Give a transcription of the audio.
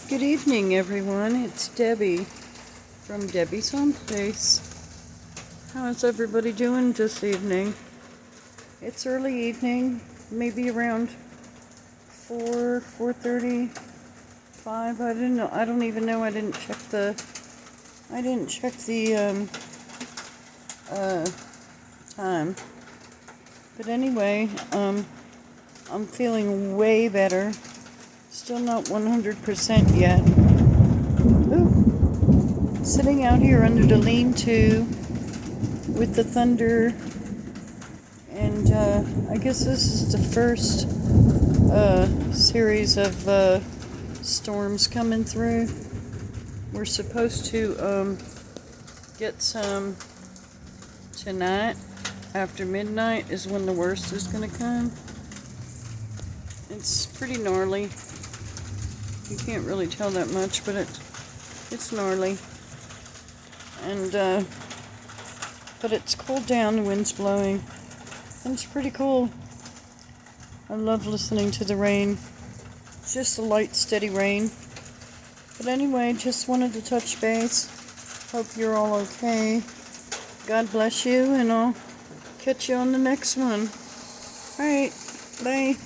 Good evening, everyone. It's Debbie from Debbie's Home Place. How is everybody doing this evening? It's early evening, maybe around 4:30, 5. I didn't know. I don't even know. I didn't check the time. But anyway, I'm feeling way better. Still not 100% yet. Ooh. Sitting out here under the lean-to with the thunder, and I guess this is the first series of storms coming through. We're supposed to get some tonight. After midnight is when the worst is going to come. It's pretty gnarly. You can't really tell that much, but it's gnarly. And but it's cooled down, the wind's blowing. And it's pretty cool. I love listening to the rain. It's just a light, steady rain. But anyway, just wanted to touch base. Hope you're all okay. God bless you, and I'll catch you on the next one. Alright, bye.